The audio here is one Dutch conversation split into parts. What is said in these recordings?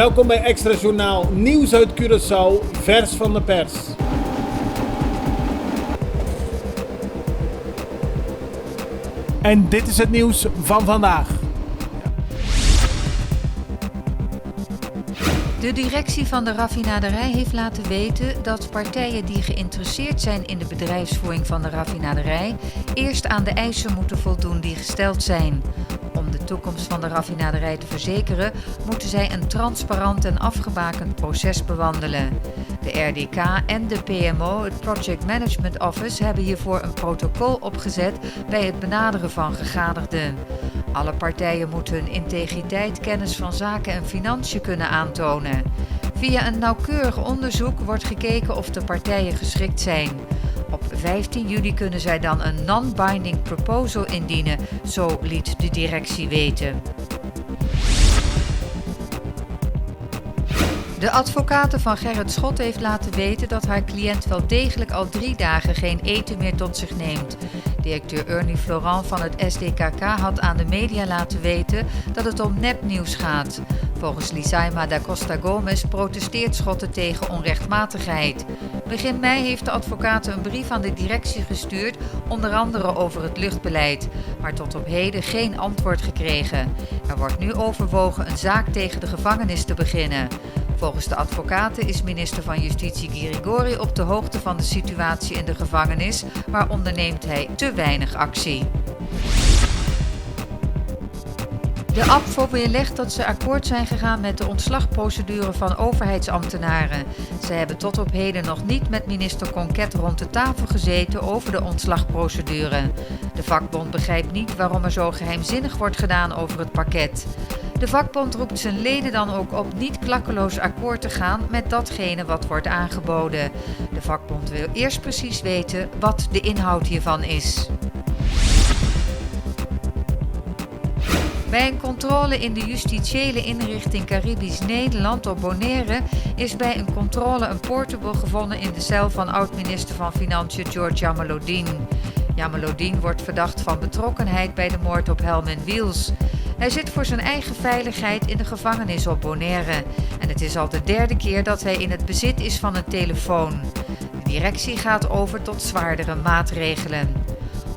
Welkom bij Extra Journaal, nieuws uit Curaçao, vers van de pers. En dit is het nieuws van vandaag. De directie van de raffinaderij heeft laten weten dat partijen die geïnteresseerd zijn in de bedrijfsvoering van de raffinaderij eerst aan de eisen moeten voldoen die gesteld zijn. Om de toekomst van de raffinaderij te verzekeren, moeten zij een transparant en afgebakend proces bewandelen. De RDK en de PMO, het Project Management Office, hebben hiervoor een protocol opgezet bij het benaderen van gegadigden. Alle partijen moeten hun integriteit, kennis van zaken en financiën kunnen aantonen. Via een nauwkeurig onderzoek wordt gekeken of de partijen geschikt zijn. Op 15 juli kunnen zij dan een non-binding proposal indienen, zo liet de directie weten. De advocate van Gerrit Schot heeft laten weten dat haar cliënt wel degelijk al 3 dagen geen eten meer tot zich neemt. Directeur Ernie Florent van het SDKK had aan de media laten weten dat het om nepnieuws gaat. Volgens Lizaima da Costa Gomes protesteert Schotten tegen onrechtmatigheid. Begin mei heeft de advocaat een brief aan de directie gestuurd, onder andere over het luchtbeleid, maar tot op heden geen antwoord gekregen. Er wordt nu overwogen een zaak tegen de gevangenis te beginnen. Volgens de advocaten is minister van Justitie Girigori op de hoogte van de situatie in de gevangenis, maar onderneemt hij te weinig actie. De APVO weerlegt dat ze akkoord zijn gegaan met de ontslagprocedure van overheidsambtenaren. Ze hebben tot op heden nog niet met minister Conquet rond de tafel gezeten over de ontslagprocedure. De vakbond begrijpt niet waarom er zo geheimzinnig wordt gedaan over het pakket. De vakbond roept zijn leden dan ook op niet klakkeloos akkoord te gaan met datgene wat wordt aangeboden. De vakbond wil eerst precies weten wat de inhoud hiervan is. Bij een controle in de justitiële inrichting Caribisch Nederland op Bonaire is bij een controle een portable gevonden in de cel van oud-minister van Financiën George Jamaluddin. Jamaluddin wordt verdacht van betrokkenheid bij de moord op Helman Wiels. Hij zit voor zijn eigen veiligheid in de gevangenis op Bonaire. En het is al de 3e keer dat hij in het bezit is van een telefoon. De directie gaat over tot zwaardere maatregelen.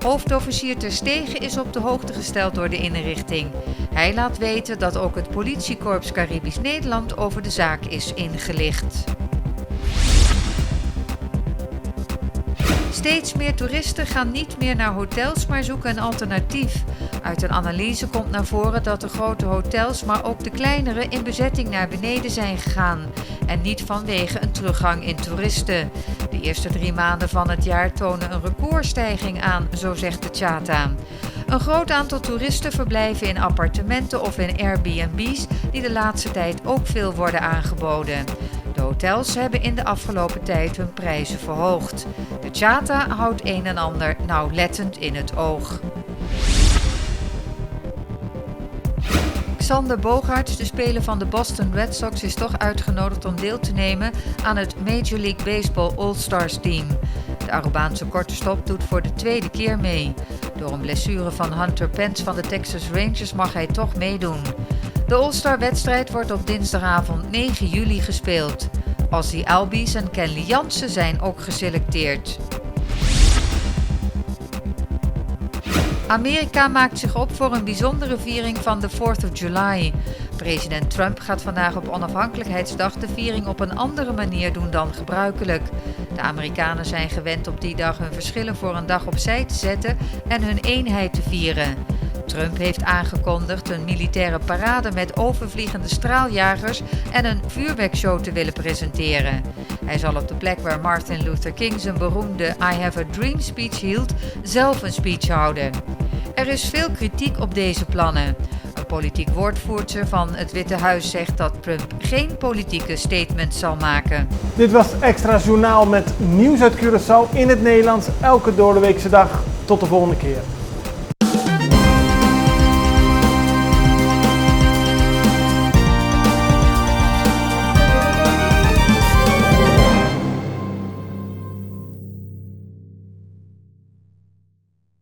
Hoofdofficier Ter Stegen is op de hoogte gesteld door de inrichting. Hij laat weten dat ook het politiekorps Caribisch Nederland over de zaak is ingelicht. Steeds meer toeristen gaan niet meer naar hotels, maar zoeken een alternatief. Uit een analyse komt naar voren dat de grote hotels, maar ook de kleinere, in bezetting naar beneden zijn gegaan. En niet vanwege een teruggang in toeristen. De eerste 3 maanden van het jaar tonen een recordstijging aan, zo zegt de Chata. Een groot aantal toeristen verblijven in appartementen of in Airbnb's, die de laatste tijd ook veel worden aangeboden. De hotels hebben in de afgelopen tijd hun prijzen verhoogd. De Chata houdt een en ander nauwlettend in het oog. Xander Bogaerts, de speler van de Boston Red Sox, is toch uitgenodigd om deel te nemen aan het Major League Baseball All-Stars team. De Arubaanse kortstop doet voor de 2e keer mee. Door een blessure van Hunter Pence van de Texas Rangers mag hij toch meedoen. De All-Star-wedstrijd wordt op dinsdagavond 9 juli gespeeld. Ozzie Albies en Kenley Jansen zijn ook geselecteerd. Amerika maakt zich op voor een bijzondere viering van de 4th of July. President Trump gaat vandaag op Onafhankelijkheidsdag de viering op een andere manier doen dan gebruikelijk. De Amerikanen zijn gewend op die dag hun verschillen voor een dag opzij te zetten en hun eenheid te vieren. Trump heeft aangekondigd een militaire parade met overvliegende straaljagers en een vuurwerkshow te willen presenteren. Hij zal op de plek waar Martin Luther King zijn beroemde I Have a Dream speech hield, zelf een speech houden. Er is veel kritiek op deze plannen. Een politiek woordvoerder van het Witte Huis zegt dat Trump geen politieke statements zal maken. Dit was het Extra Journaal met nieuws uit Curaçao in het Nederlands, elke doordeweekse dag. Tot de volgende keer.